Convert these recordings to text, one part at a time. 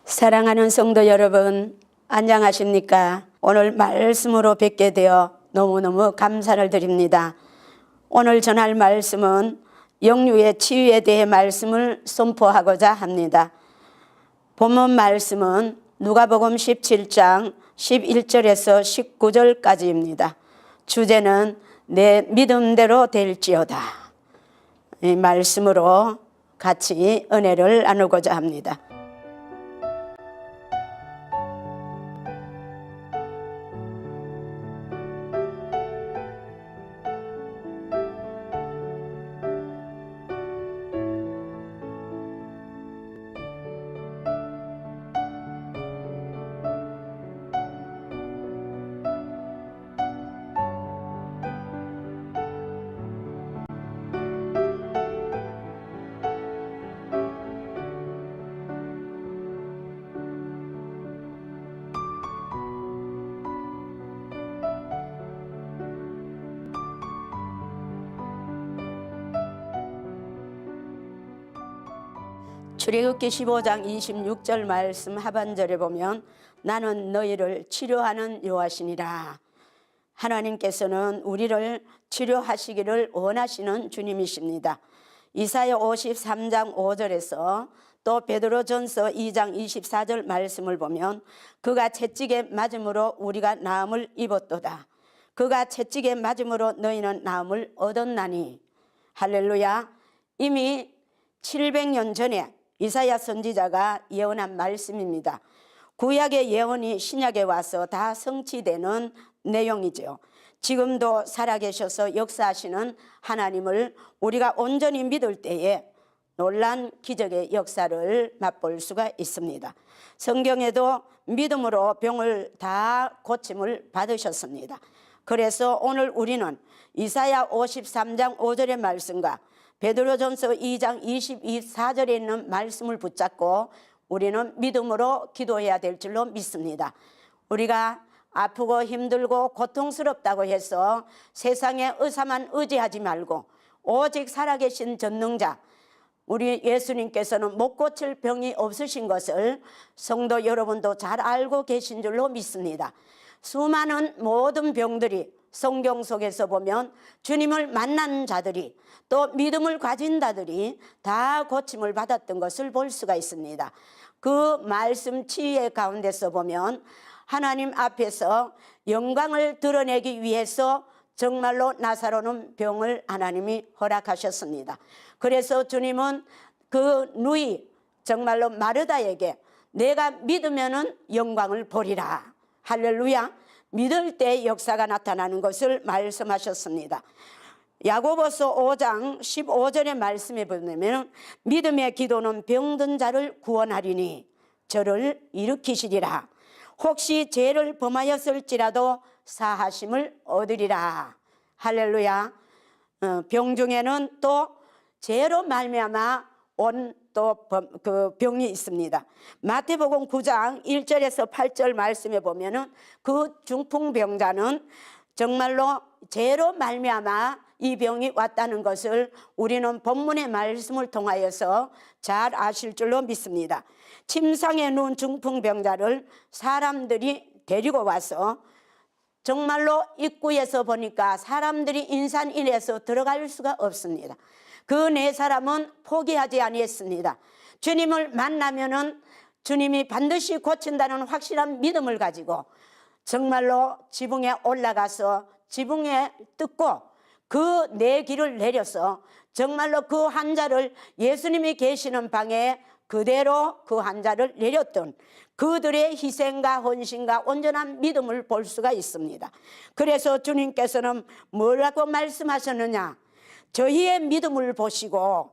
사랑하는 성도 여러분, 안녕하십니까? 오늘 말씀으로 뵙게 되어 너무너무 감사를 드립니다. 오늘 전할 말씀은 영육의 치유에 대해 말씀을 선포하고자 합니다. 본문 말씀은 누가복음 17장 11절에서 19절까지입니다. 주제는 내 믿음대로 될지어다. 이 말씀으로 같이 은혜를 나누고자 합니다. 출애굽기 15장 26절 말씀 하반절에 보면 나는 너희를 치료하는 여호와시니라. 하나님께서는 우리를 치료하시기를 원하시는 주님이십니다. 이사야 53장 5절에서 또 베드로전서 2장 24절 말씀을 보면 그가 채찍에 맞음으로 우리가 나음을 입었도다. 그가 채찍에 맞음으로 너희는 나음을 얻었나니. 할렐루야. 이미 700년 전에 이사야 선지자가 예언한 말씀입니다. 구약의 예언이 신약에 와서 다 성취되는 내용이죠. 지금도 살아계셔서 역사하시는 하나님을 우리가 온전히 믿을 때에 놀란 기적의 역사를 맛볼 수가 있습니다. 성경에도 믿음으로 병을 다 고침을 받으셨습니다. 그래서 오늘 우리는 이사야 53장 5절의 말씀과 베드로전서 2장 24절에 있는 말씀을 붙잡고 우리는 믿음으로 기도해야 될 줄로 믿습니다. 우리가 아프고 힘들고 고통스럽다고 해서 세상의 의사만 의지하지 말고 오직 살아계신 전능자 우리 예수님께서는 못 고칠 병이 없으신 것을 성도 여러분도 잘 알고 계신 줄로 믿습니다. 수많은 모든 병들이 성경 속에서 보면 주님을 만난 자들이 또 믿음을 가진 자들이 다 고침을 받았던 것을 볼 수가 있습니다. 그 말씀 치유의 가운데서 보면 하나님 앞에서 영광을 드러내기 위해서 정말로 나사로는 병을 하나님이 허락하셨습니다. 그래서 주님은 그 누이 정말로 마르다에게 내가 믿으면은 영광을 보리라. 할렐루야. 믿을 때 역사가 나타나는 것을 말씀하셨습니다. 야고보서 5장 15절의 말씀에 보면 믿음의 기도는 병든 자를 구원하리니 저를 일으키시리라. 혹시 죄를 범하였을지라도 사하심을 얻으리라. 할렐루야. 병 중에는 또 죄로 말미암아 온 또 그 병이 있습니다. 마태복음 9장 1절에서 8절 말씀에 보면은 그 중풍병자는 정말로 죄로 말미암아 이 병이 왔다는 것을 우리는 본문의 말씀을 통하여서 잘 아실 줄로 믿습니다. 침상에 누운 중풍병자를 사람들이 데리고 와서 정말로 입구에서 보니까 사람들이 인산인해서 들어갈 수가 없습니다. 그 네 사람은 포기하지 아니했습니다. 주님을 만나면은 주님이 반드시 고친다는 확실한 믿음을 가지고 정말로 지붕에 올라가서 지붕에 뜯고 그 네 길을 내려서 정말로 그 환자를 예수님이 계시는 방에 그대로 그 환자를 내렸던 그들의 희생과 헌신과 온전한 믿음을 볼 수가 있습니다. 그래서 주님께서는 뭐라고 말씀하셨느냐? 저희의 믿음을 보시고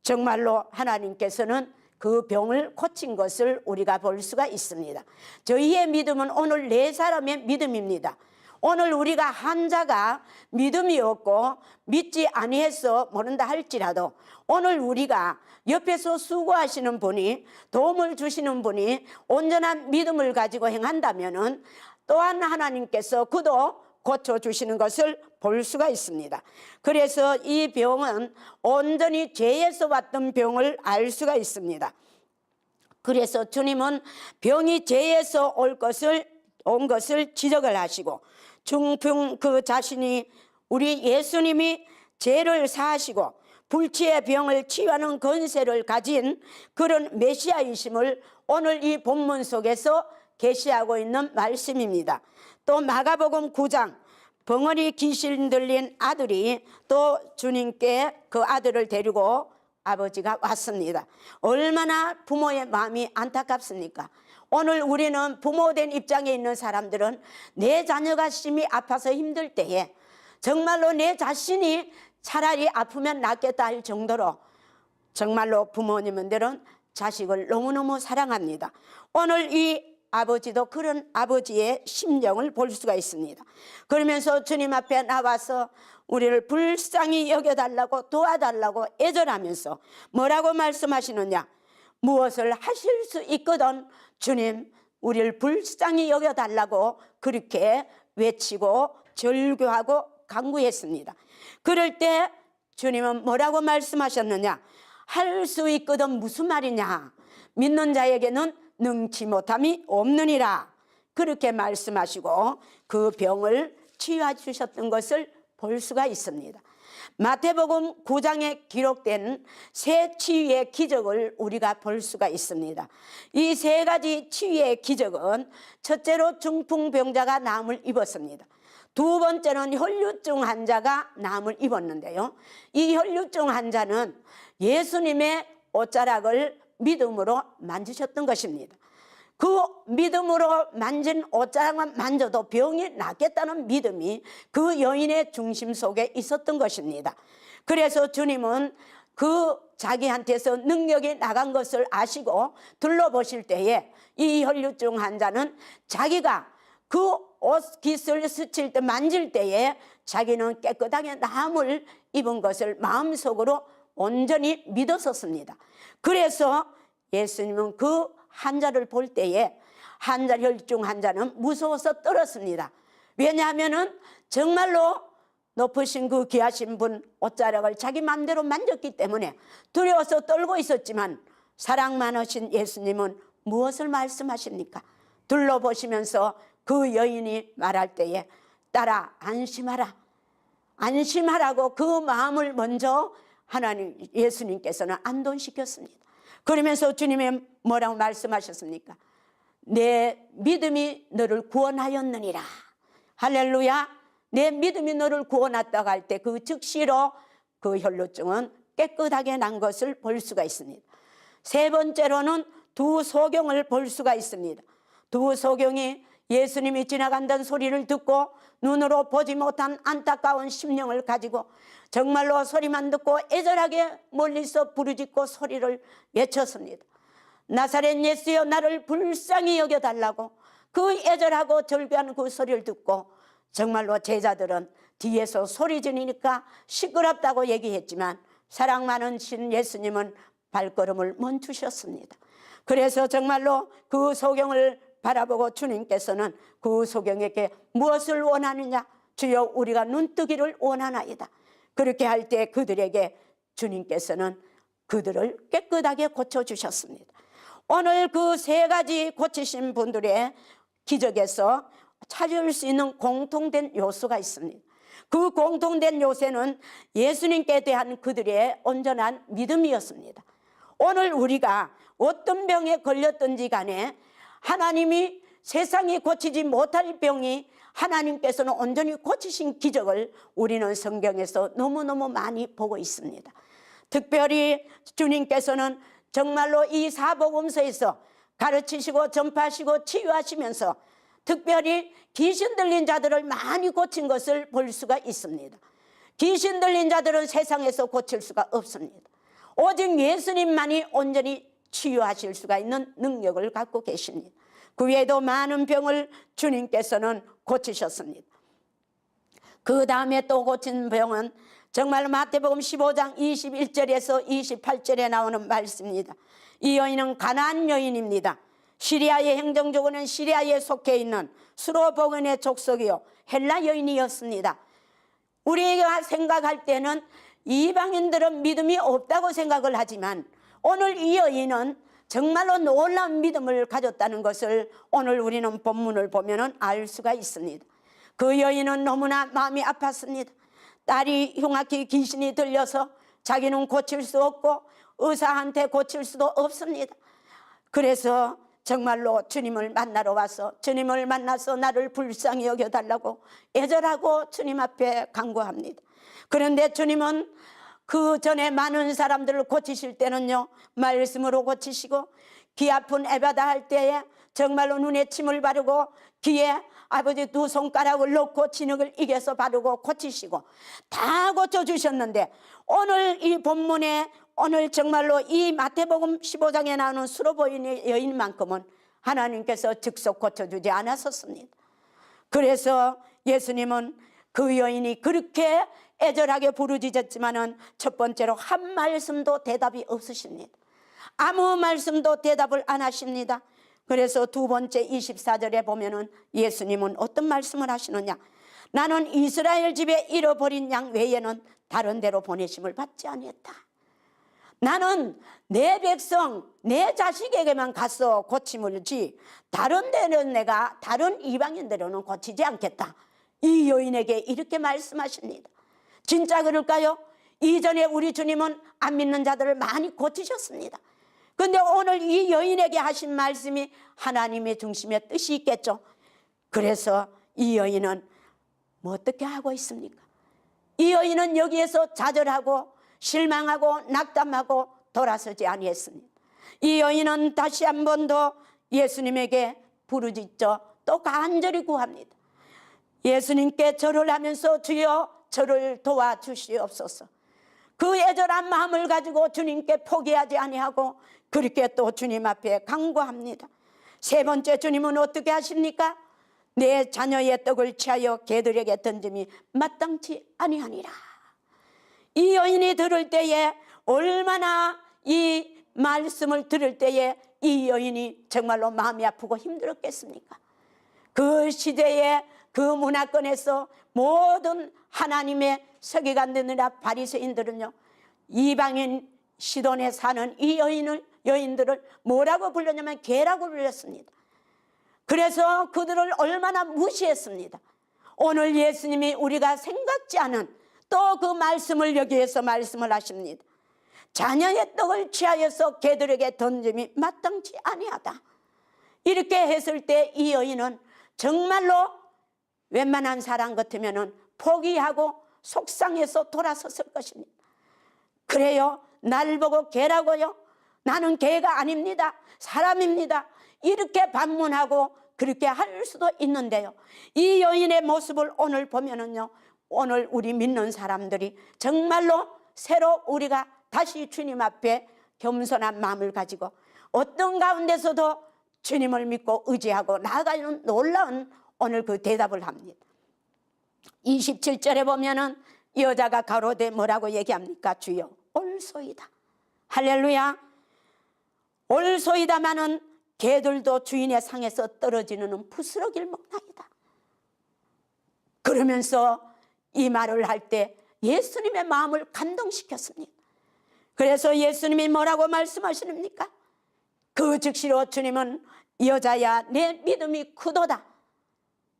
정말로 하나님께서는 그 병을 고친 것을 우리가 볼 수가 있습니다. 저희의 믿음은 오늘 네 사람의 믿음입니다. 오늘 우리가 환자가 믿음이 없고 믿지 아니해서 모른다 할지라도 오늘 우리가 옆에서 수고하시는 분이 도움을 주시는 분이 온전한 믿음을 가지고 행한다면은 또한 하나님께서 그도 고쳐주시는 것을 볼 수가 있습니다. 그래서 이 병은 온전히 죄에서 왔던 병을 알 수가 있습니다. 그래서 주님은 병이 죄에서 온 것을 지적을 하시고, 중풍 그 자신이, 우리 예수님이 죄를 사하시고 불치의 병을 치유하는 권세를 가진 그런 메시아이심을 오늘 이 본문 속에서 계시하고 있는 말씀입니다. 또 마가복음 9장, 벙어리 귀신 들린 아들이 또 주님께 그 아들을 데리고 아버지가 왔습니다. 얼마나 부모의 마음이 안타깝습니까? 오늘 우리는 부모된 입장에 있는 사람들은 내 자녀가 심히 아파서 힘들 때에 정말로 내 자신이 차라리 아프면 낫겠다 할 정도로 정말로 부모님들은 자식을 너무너무 사랑합니다. 오늘 이 아버지도 그런 아버지의 심정을 볼 수가 있습니다. 그러면서 주님 앞에 나와서 우리를 불쌍히 여겨달라고, 도와달라고 애절하면서 뭐라고 말씀하시느냐? 무엇을 하실 수 있거든 주님, 우리를 불쌍히 여겨달라고 그렇게 외치고 절규하고 간구했습니다. 그럴 때 주님은 뭐라고 말씀하셨느냐? 할 수 있거든 무슨 말이냐? 믿는 자에게는 능치 못함이 없느니라. 그렇게 말씀하시고 그 병을 치유해 주셨던 것을 볼 수가 있습니다. 마태복음 9장에 기록된 세 치유의 기적을 우리가 볼 수가 있습니다. 이 세 가지 치유의 기적은 첫째로 중풍병자가 나음을 입었습니다. 두 번째는 혈류증 환자가 나음을 입었는데요, 이 혈류증 환자는 예수님의 옷자락을 믿음으로 만지셨던 것입니다. 그 믿음으로 만진 옷자락만 만져도 병이 낫겠다는 믿음이 그 여인의 중심 속에 있었던 것입니다. 그래서 주님은 그 자기한테서 능력이 나간 것을 아시고 둘러보실 때에 이 혈류증 환자는 자기가 그 옷 깃을 스칠 때, 만질 때에 자기는 깨끗하게 나음을 입은 것을 마음속으로 온전히 믿었었습니다. 그래서 예수님은 그 환자를 볼 때에 혈류증 환자는 무서워서 떨었습니다. 왜냐하면 정말로 높으신 그 귀하신 분 옷자락을 자기 마음대로 만졌기 때문에 두려워서 떨고 있었지만, 사랑 많으신 예수님은 무엇을 말씀하십니까? 둘러보시면서 그 여인이 말할 때에 따라 안심하라, 안심하라고 그 마음을 먼저 하나님 예수님께서는 안동시켰습니다. 그러면서 주님이 뭐라고 말씀하셨습니까? 내 믿음이 너를 구원하였느니라. 할렐루야. 내 믿음이 너를 구원했다고 할 때 그 즉시로 그 혈루증은 깨끗하게 난 것을 볼 수가 있습니다. 세 번째로는 두 소경을 볼 수가 있습니다. 두 소경이 예수님이 지나간다는 소리를 듣고 눈으로 보지 못한 안타까운 심령을 가지고 정말로 소리만 듣고 애절하게 멀리서 부르짖고 소리를 외쳤습니다. 나사렛 예수여, 나를 불쌍히 여겨달라고. 그 애절하고 절규하는 그 소리를 듣고 정말로 제자들은 뒤에서 소리 지르니까 시끄럽다고 얘기했지만 사랑 많은 신 예수님은 발걸음을 멈추셨습니다. 그래서 정말로 그 소경을 바라보고 주님께서는 그 소경에게 무엇을 원하느냐? 주여, 우리가 눈뜨기를 원하나이다. 그렇게 할 때 그들에게 주님께서는 그들을 깨끗하게 고쳐주셨습니다. 오늘 그 세 가지 고치신 분들의 기적에서 찾을 수 있는 공통된 요소가 있습니다. 그 공통된 요소는 예수님께 대한 그들의 온전한 믿음이었습니다. 오늘 우리가 어떤 병에 걸렸든지 간에 하나님이 세상이 고치지 못할 병이 하나님께서는 온전히 고치신 기적을 우리는 성경에서 너무너무 많이 보고 있습니다. 특별히 주님께서는 정말로 이 사복음서에서 가르치시고 전파하시고 치유하시면서 특별히 귀신 들린 자들을 많이 고친 것을 볼 수가 있습니다. 귀신 들린 자들은 세상에서 고칠 수가 없습니다. 오직 예수님만이 온전히 치유하실 수가 있는 능력을 갖고 계십니다. 그 외에도 많은 병을 주님께서는 고치셨습니다. 그 다음에 또 고친 병은 정말 마태복음 15장 21절에서 28절에 나오는 말씀입니다. 이 여인은 가나안 여인입니다. 시리아의 행정적으로는 시리아에 속해 있는 수로복원의 족속이요 헬라 여인이었습니다. 우리가 생각할 때는 이방인들은 믿음이 없다고 생각을 하지만 오늘 이 여인은 정말로 놀라운 믿음을 가졌다는 것을 오늘 우리는 본문을 보면 알 수가 있습니다. 그 여인은 너무나 마음이 아팠습니다. 딸이 흉악히 귀신이 들려서 자기는 고칠 수 없고 의사한테 고칠 수도 없습니다. 그래서 정말로 주님을 만나러 와서 주님을 만나서 나를 불쌍히 여겨달라고 애절하고 주님 앞에 간구합니다. 그런데 주님은 그 전에 많은 사람들을 고치실 때는요, 말씀으로 고치시고 귀 아픈 에바다 할 때에 정말로 눈에 침을 바르고 귀에 아버지 두 손가락을 넣고 진흙을 이겨서 바르고 고치시고 다 고쳐주셨는데 오늘 이 본문에 오늘 정말로 이 마태복음 15장에 나오는 수로보인 여인만큼은 하나님께서 즉석 고쳐주지 않았었습니다. 그래서 예수님은 그 여인이 그렇게 애절하게 부르짖었지만은 첫 번째로 한 말씀도 대답이 없으십니다. 아무 말씀도 대답을 안 하십니다. 그래서 두 번째 24절에 보면은 예수님은 어떤 말씀을 하시느냐, 나는 이스라엘 집에 잃어버린 양 외에는 다른 데로 보내심을 받지 아니했다. 나는 내 백성 내 자식에게만 가서 고침을 지 다른 데는 내가 다른 이방인들로는 고치지 않겠다. 이 여인에게 이렇게 말씀하십니다. 진짜 그럴까요? 이전에 우리 주님은 안 믿는 자들을 많이 고치셨습니다. 그런데 오늘 이 여인에게 하신 말씀이 하나님의 중심의 뜻이 있겠죠. 그래서 이 여인은 뭐 어떻게 하고 있습니까? 이 여인은 여기에서 좌절하고 실망하고 낙담하고 돌아서지 아니했습니다. 이 여인은 다시 한 번 더 예수님에게 부르짖죠. 또 간절히 구합니다. 예수님께 절을 하면서 주여 저를 도와주시옵소서. 그 애절한 마음을 가지고 주님께 포기하지 아니하고 그렇게 또 주님 앞에 간구합니다. 세 번째 주님은 어떻게 하십니까? 내 자녀의 떡을 취하여 개들에게 던짐이 마땅치 아니하니라. 이 여인이 들을 때에 얼마나 이 말씀을 들을 때에 이 여인이 정말로 마음이 아프고 힘들었겠습니까? 그 시대에 그 문화권에서 모든 하나님의 서기관 되느라 바리새인들은요, 이방인 시돈에 사는 이 여인들을 뭐라고 불렀냐면 개라고 불렸습니다. 그래서 그들을 얼마나 무시했습니다. 오늘 예수님이 우리가 생각지 않은 또 그 말씀을 여기에서 말씀을 하십니다. 자녀의 떡을 취하여서 개들에게 던짐이 마땅치 아니하다. 이렇게 했을 때 이 여인은 정말로 웬만한 사람 같으면 포기하고 속상해서 돌아섰을 것입니다. 그래요, 날 보고 개라고요? 나는 개가 아닙니다, 사람입니다. 이렇게 반문하고 그렇게 할 수도 있는데요, 이 여인의 모습을 오늘 보면은요, 오늘 우리 믿는 사람들이 정말로 새로 우리가 다시 주님 앞에 겸손한 마음을 가지고 어떤 가운데서도 주님을 믿고 의지하고 나아가는 놀라운 오늘 그 대답을 합니다. 27절에 보면은 여자가 가로되 뭐라고 얘기합니까? 주여 올소이다. 할렐루야. 올소이다마는 개들도 주인의 상에서 떨어지는 부스러기를 먹나이다. 그러면서 이 말을 할 때 예수님의 마음을 감동시켰습니다. 그래서 예수님이 뭐라고 말씀하시십니까? 그 즉시로 주님은 여자야 내 믿음이 크도다.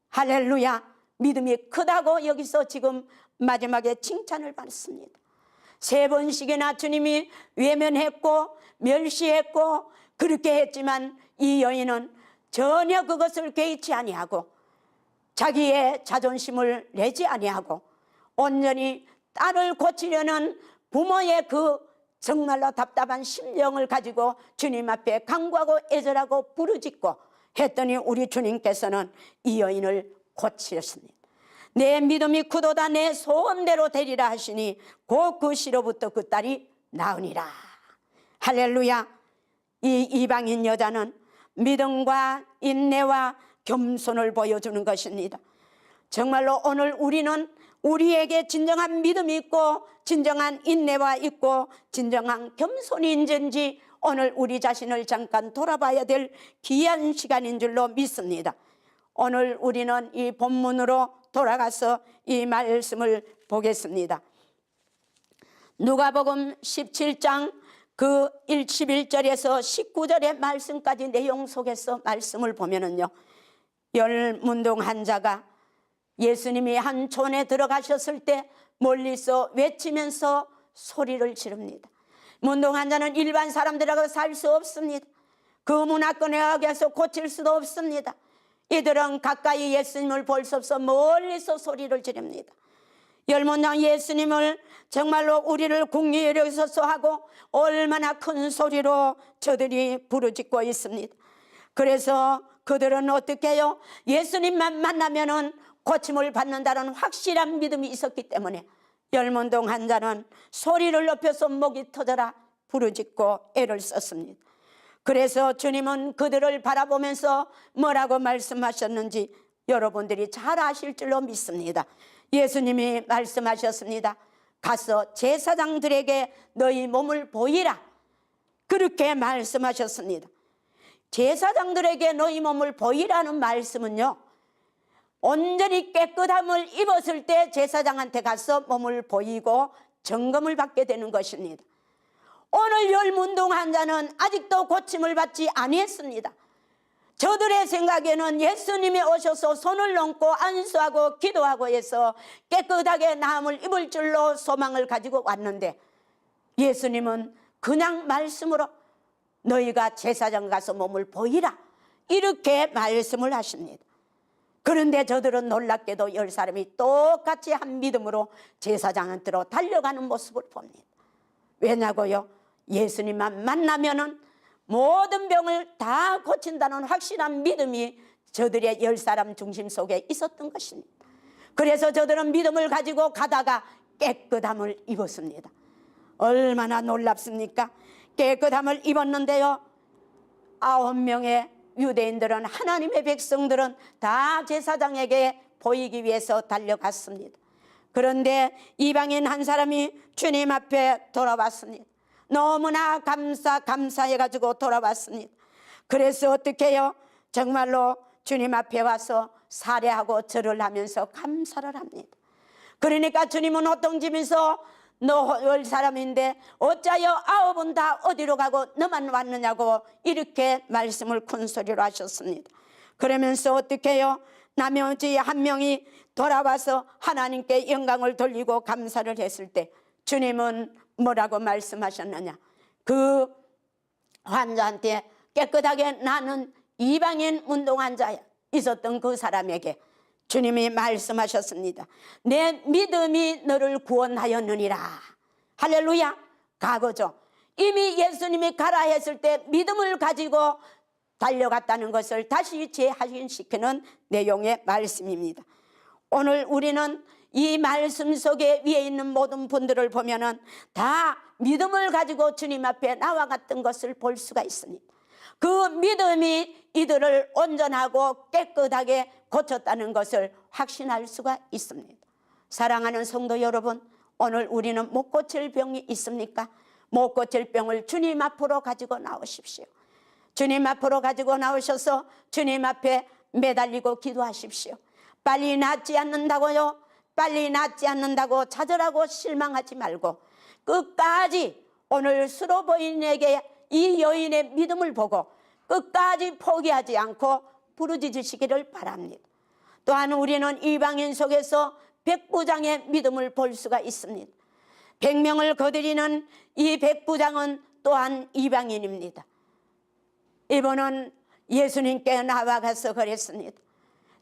할렐루야. 믿음이 크다고 여기서 지금 마지막에 칭찬을 받습니다. 세 번씩이나 주님이 외면했고 멸시했고 그렇게 했지만 이 여인은 전혀 그것을 개의치 아니하고 자기의 자존심을 내지 아니하고 온전히 딸을 고치려는 부모의 그 정말로 답답한 심정을 가지고 주님 앞에 간구하고 애절하고 부르짖고 했더니 우리 주님께서는 이 여인을 고치셨습니다. 내 믿음이 크도다 내 소원대로 되리라 하시니 곧 그 시로부터 그 딸이 나으니라. 할렐루야. 이 이방인 여자는 믿음과 인내와 겸손을 보여주는 것입니다. 정말로 오늘 우리는 우리에게 진정한 믿음이 있고 진정한 인내와 있고 진정한 겸손이 있는지 오늘 우리 자신을 잠깐 돌아봐야 될 귀한 시간인 줄로 믿습니다. 오늘 우리는 이 본문으로 돌아가서 이 말씀을 보겠습니다. 누가복음 17장 그 11절에서 19절의 말씀까지 내용 속에서 말씀을 보면은요, 열문둥한 자가 예수님이 한 촌에 들어가셨을 때 멀리서 외치면서 소리를 지릅니다. 문둥한 자는 일반 사람들하고 살 수 없습니다. 그 문화권에 의해서 고칠 수도 없습니다. 이들은 가까이 예수님을 볼 수 없어 멀리서 소리를 지릅니다. 열문둥 예수님을 정말로 우리를 궁리에 여기소서 하고 얼마나 큰 소리로 저들이 부르짖고 있습니다. 그래서 그들은 어떻게 해요? 예수님만 만나면은 고침을 받는다는 확실한 믿음이 있었기 때문에 열문둥한 자는 소리를 높여서 목이 터져라 부르짖고 애를 썼습니다. 그래서 주님은 그들을 바라보면서 뭐라고 말씀하셨는지 여러분들이 잘 아실 줄로 믿습니다. 예수님이 말씀하셨습니다. 가서 제사장들에게 너희 몸을 보이라. 그렇게 말씀하셨습니다. 제사장들에게 너희 몸을 보이라는 말씀은요, 온전히 깨끗함을 입었을 때 제사장한테 가서 몸을 보이고 점검을 받게 되는 것입니다. 오늘 열문둥한 자는 아직도 고침을 받지 아니했습니다. 저들의 생각에는 예수님이 오셔서 손을 얹고 안수하고 기도하고 해서 깨끗하게 나음을 입을 줄로 소망을 가지고 왔는데, 예수님은 그냥 말씀으로 너희가 제사장 가서 몸을 보이라 이렇게 말씀을 하십니다. 그런데 저들은 놀랍게도 10사람이 똑같이 한 믿음으로 제사장한테로 달려가는 모습을 봅니다. 왜냐고요? 예수님만 만나면은 모든 병을 다 고친다는 확실한 믿음이 저들의 10사람 중심 속에 있었던 것입니다. 그래서 저들은 믿음을 가지고 가다가 깨끗함을 입었습니다. 얼마나 놀랍습니까? 깨끗함을 입었는데요, 9명의 유대인들은, 하나님의 백성들은 다 제사장에게 보이기 위해서 달려갔습니다. 그런데 이방인 한 사람이 주님 앞에 돌아왔습니다. 너무나 감사해가지고 돌아왔습니다. 그래서 어떻게 해요? 정말로 주님 앞에 와서 살해하고 절을 하면서 감사를 합니다. 그러니까 주님은 어떤 집에서 너 올 사람인데 어짜여 9은 다 어디로 가고 너만 왔느냐고 이렇게 말씀을 큰 소리로 하셨습니다. 그러면서 어떻게 해요? 나머지 한 명이 돌아와서 하나님께 영광을 돌리고 감사를 했을 때 주님은 뭐라고 말씀하셨느냐? 그 환자한테, 깨끗하게 나는 이방인 문둥한 자야 있었던 그 사람에게 주님이 말씀하셨습니다. 내 믿음이 너를 구원하였느니라. 할렐루야. 과거죠. 이미 예수님이 가라 했을 때 믿음을 가지고 달려갔다는 것을 다시 재확인시키는 내용의 말씀입니다. 오늘 우리는 이 말씀 속에 위에 있는 모든 분들을 보면은 다 믿음을 가지고 주님 앞에 나와갔던 것을 볼 수가 있습니다. 그 믿음이 이들을 온전하고 깨끗하게 고쳤다는 것을 확신할 수가 있습니다. 사랑하는 성도 여러분, 오늘 우리는 못 고칠 병이 있습니까? 못 고칠 병을 주님 앞으로 가지고 나오십시오. 주님 앞으로 가지고 나오셔서 주님 앞에 매달리고 기도하십시오. 빨리 낫지 않는다고요? 빨리 낫지 않는다고 좌절하고 실망하지 말고 끝까지 오늘 수로보인에게 이 여인의 믿음을 보고 끝까지 포기하지 않고 부르짖으시기를 바랍니다. 또한 우리는 이방인 속에서 백부장의 믿음을 볼 수가 있습니다. 100명을 거느리는 이 백부장은 또한 이방인입니다. 이분은 예수님께 나와가서 그랬습니다.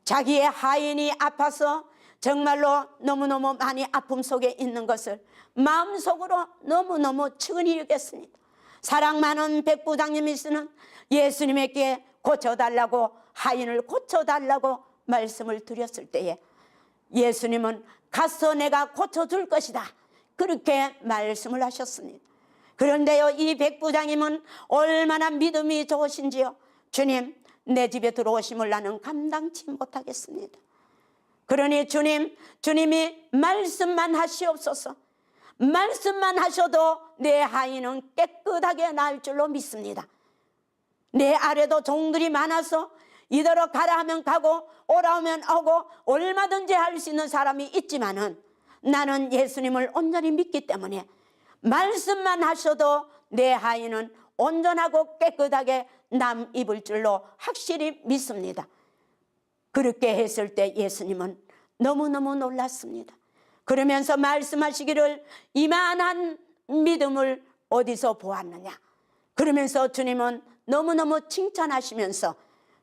자기의 하인이 아파서 정말로 너무너무 많이 아픔 속에 있는 것을 마음속으로 너무너무 측은히 여겼습니다. 사랑 많은 백부장님이시는 예수님에게 고쳐달라고, 하인을 고쳐달라고 말씀을 드렸을 때에 예수님은 가서 내가 고쳐줄 것이다 그렇게 말씀을 하셨습니다. 그런데요, 이 백부장님은 얼마나 믿음이 좋으신지요. 주님, 내 집에 들어오심을 나는 감당치 못하겠습니다. 그러니 주님이 말씀만 하시옵소서. 말씀만 하셔도 내 하인은 깨끗하게 나을 줄로 믿습니다. 내 아래도 종들이 많아서 이대로 가라 하면 가고 오라 하면 오고 얼마든지 할 수 있는 사람이 있지만은 나는 예수님을 온전히 믿기 때문에 말씀만 하셔도 내 하인은 온전하고 깨끗하게 남 입을 줄로 확실히 믿습니다. 그렇게 했을 때 예수님은 너무너무 놀랐습니다. 그러면서 말씀하시기를 이만한 믿음을 어디서 보았느냐. 그러면서 주님은 너무너무 칭찬하시면서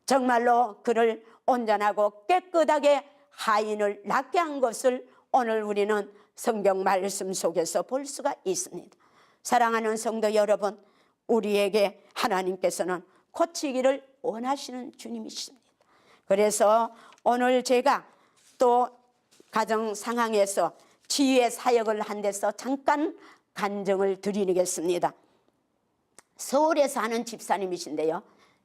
정말로 그를 온전하고 깨끗하게 하인을 낳게 한 것을 오늘 우리는 성경 말씀 속에서 볼 수가 있습니다. 사랑하는 성도 여러분, 우리에게 하나님께서는 고치기를 원하시는 주님이십니다. 그래서 오늘 제가 또 가정 상황에서 치유의 사역을 한 데서 잠깐 간증을 드리겠습니다. 서울에서 하는 집사님이신데요,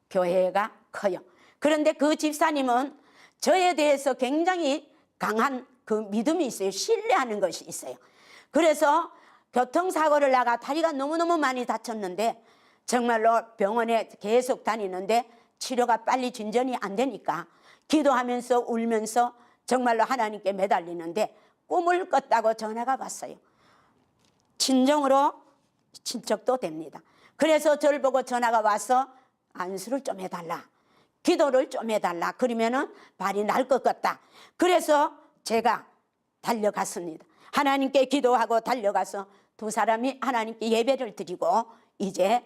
교회가 커요. 그런데 그 집사님은 저에 대해서 굉장히 강한 그 믿음이 있어요. 신뢰하는 것이 있어요. 그래서 교통사고를 나가 다리가 너무너무 많이 다쳤는데 정말로 병원에 계속 다니는데 치료가 빨리 진전이 안 되니까 기도하면서 울면서 정말로 하나님께 매달리는데 꿈을 꿨다고 전화가 왔어요. 친정으로 친척도 됩니다. 그래서 저를 보고 전화가 와서 안수를 좀 해달라, 기도를 좀 해달라, 그러면은 발이 날 것 같다. 그래서 제가 달려갔습니다. 하나님께 기도하고 달려가서 두 사람이 하나님께 예배를 드리고 이제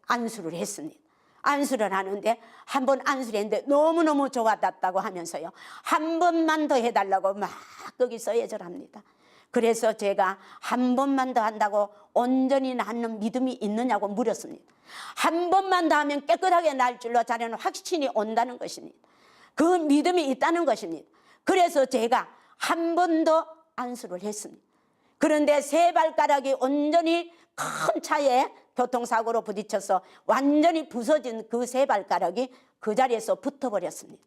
안수를 했습니다. 안수를 하는데 한 번 안수를 했는데 너무너무 좋아졌다고 하면서요, 한 번만 더 해달라고 막 거기서 애절합니다. 그래서 제가 한 번만 더 한다고 온전히 낫는 믿음이 있느냐고 물었습니다. 한 번만 더 하면 깨끗하게 날 줄로 자네는 확신이 온다는 것입니다. 그 믿음이 있다는 것입니다. 그래서 제가 한 번 더 안수를 했습니다. 그런데 세 발가락이 온전히 큰 차에 교통사고로 부딪혀서 완전히 부서진 그 세 발가락이 그 자리에서 붙어버렸습니다.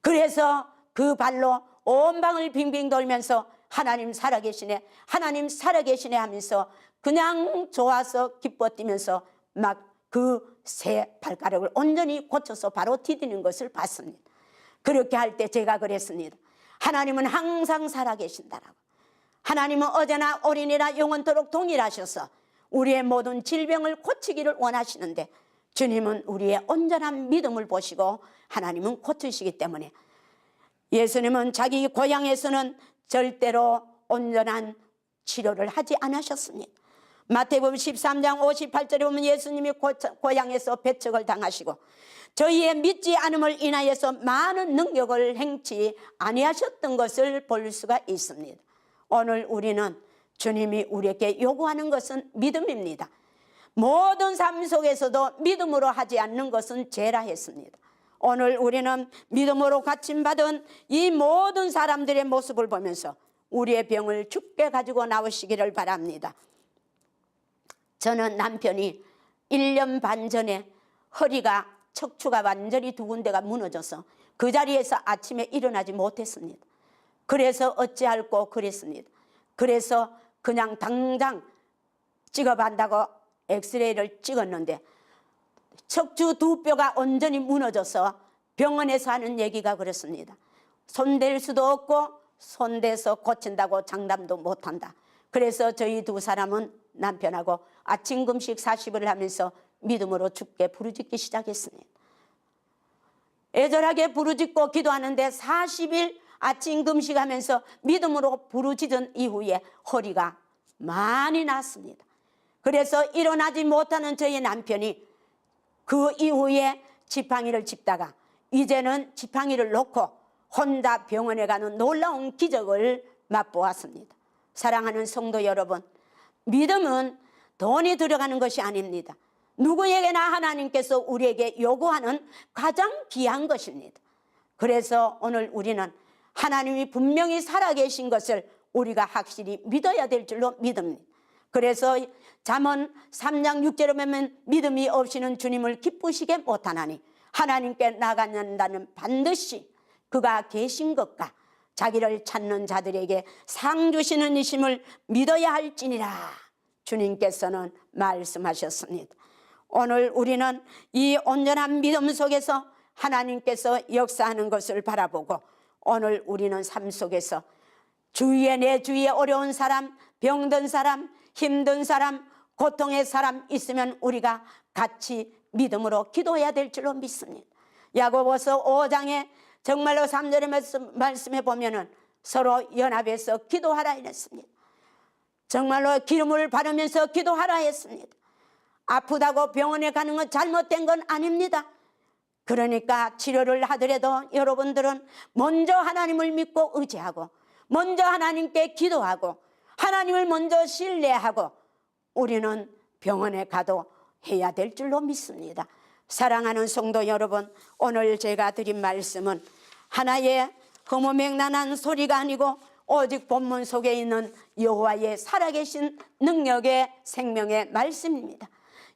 그래서 그 발로 온 방을 빙빙 돌면서 하나님 살아계시네, 하나님 살아계시네 하면서 그냥 좋아서 기뻐 뛰면서 막 그 세 발가락을 온전히 고쳐서 바로 디디는 것을 봤습니다. 그렇게 할 때 제가 그랬습니다. 하나님은 항상 살아계신다라고. 하나님은 어제나 오늘이나 영원토록 동일하셔서 우리의 모든 질병을 고치기를 원하시는데 주님은 우리의 온전한 믿음을 보시고 하나님은 고치시기 때문에 예수님은 자기 고향에서는 절대로 온전한 치료를 하지 않으셨습니다. 마태복음 13장 58절에 보면 예수님이 고향에서 배척을 당하시고 저희의 믿지 않음을 인하여서 많은 능력을 행치 아니하셨던 것을 볼 수가 있습니다. 오늘 우리는 주님이 우리에게 요구하는 것은 믿음입니다. 모든 삶 속에서도 믿음으로 하지 않는 것은 죄라 했습니다. 오늘 우리는 믿음으로 갇힘받은 이 모든 사람들의 모습을 보면서 우리의 병을 죽게 가지고 나오시기를 바랍니다. 저는 남편이 1년 반 전에 허리가 척추가 완전히 두 군데가 무너져서 그 자리에서 아침에 일어나지 못했습니다. 그래서 어찌할꼬 그랬습니다. 그래서 그냥 당장 찍어본다고 엑스레이를 찍었는데 척추 두 뼈가 온전히 무너져서 병원에서 하는 얘기가 그렇습니다. 손댈 수도 없고 손대서 고친다고 장담도 못한다. 그래서 저희 두 사람은 남편하고 아침 금식 40일을 하면서 믿음으로 주께 부르짖기 시작했습니다. 애절하게 부르짖고 기도하는데 40일 아침 금식하면서 믿음으로 부르짖은 이후에 허리가 많이 났습니다. 그래서 일어나지 못하는 저희 남편이 그 이후에 지팡이를 짚다가 이제는 지팡이를 놓고 혼자 병원에 가는 놀라운 기적을 맛보았습니다. 사랑하는 성도 여러분, 믿음은 돈이 들어가는 것이 아닙니다. 누구에게나 하나님께서 우리에게 요구하는 가장 귀한 것입니다. 그래서 오늘 우리는 하나님이 분명히 살아계신 것을 우리가 확실히 믿어야 될 줄로 믿습니다. 그래서 잠언 3장 6절에 보면 믿음이 없이는 주님을 기쁘시게 못하나니 하나님께 나간다는 반드시 그가 계신 것과 자기를 찾는 자들에게 상 주시는 이심을 믿어야 할지니라 주님께서는 말씀하셨습니다. 오늘 우리는 이 온전한 믿음 속에서 하나님께서 역사하는 것을 바라보고 오늘 우리는 삶 속에서 주위에, 내 주위에 어려운 사람, 병든 사람, 힘든 사람, 고통의 사람 있으면 우리가 같이 믿음으로 기도해야 될 줄로 믿습니다. 야고보서 5장에 정말로 3절의 말씀에 보면은 서로 연합해서 기도하라 했습니다. 정말로 기름을 바르면서 기도하라 했습니다. 아프다고 병원에 가는 건 잘못된 건 아닙니다. 그러니까 치료를 하더라도 여러분들은 먼저 하나님을 믿고 의지하고 먼저 하나님께 기도하고 하나님을 먼저 신뢰하고 우리는 병원에 가도 해야 될 줄로 믿습니다. 사랑하는 성도 여러분, 오늘 제가 드린 말씀은 하나의 허무맹랑한 소리가 아니고 오직 본문 속에 있는 여호와의 살아계신 능력의 생명의 말씀입니다.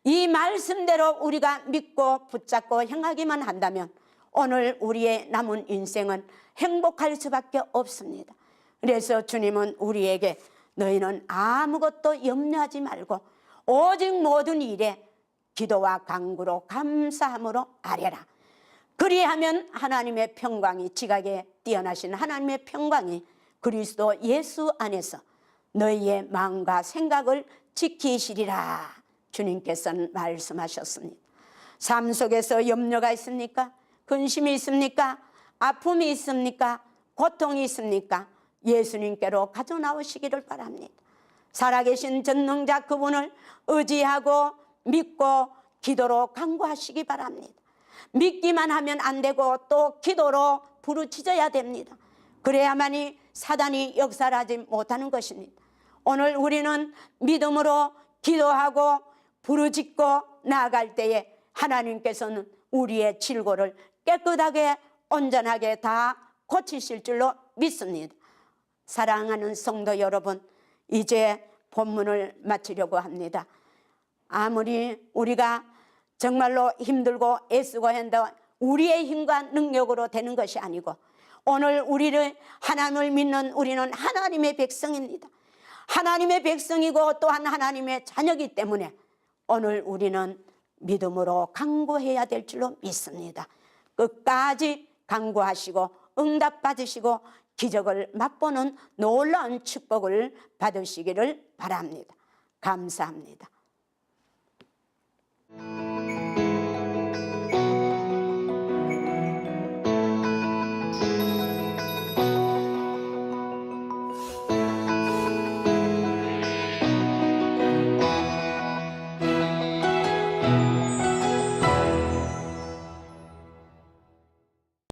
이 말씀대로 우리가 믿고 붙잡고 행하기만 한다면 오늘 우리의 남은 인생은 행복할 수밖에 없습니다. 그래서 주님은 우리에게 너희는 아무것도 염려하지 말고 오직 모든 일에 기도와 간구로 감사함으로 아뢰라. 그리하면 하나님의 평강이, 지각에 뛰어나신 하나님의 평강이 그리스도 예수 안에서 너희의 마음과 생각을 지키시리라. 주님께서는 말씀하셨습니다. 삶 속에서 염려가 있습니까? 근심이 있습니까? 아픔이 있습니까? 고통이 있습니까? 예수님께로 가져 나오시기를 바랍니다. 살아계신 전능자 그분을 의지하고 믿고 기도로 간구하시기 바랍니다. 믿기만 하면 안 되고 또 기도로 부르짖어야 됩니다. 그래야만이 사단이 역사하지 못하는 것입니다. 오늘 우리는 믿음으로 기도하고 부르짖고 나아갈 때에 하나님께서는 우리의 질고를 깨끗하게 온전하게 다 고치실 줄로 믿습니다. 사랑하는 성도 여러분, 이제 본문을 마치려고 합니다. 아무리 우리가 정말로 힘들고 애쓰고 한다 우리의 힘과 능력으로 되는 것이 아니고 오늘 우리를 하나님을 믿는 우리는 하나님의 백성입니다. 하나님의 백성이고 또한 하나님의 자녀이기 때문에 오늘 우리는 믿음으로 간구해야 될 줄로 믿습니다. 끝까지 간구하시고 응답받으시고 기적을 맛보는 놀라운 축복을 받으시기를 바랍니다. 감사합니다.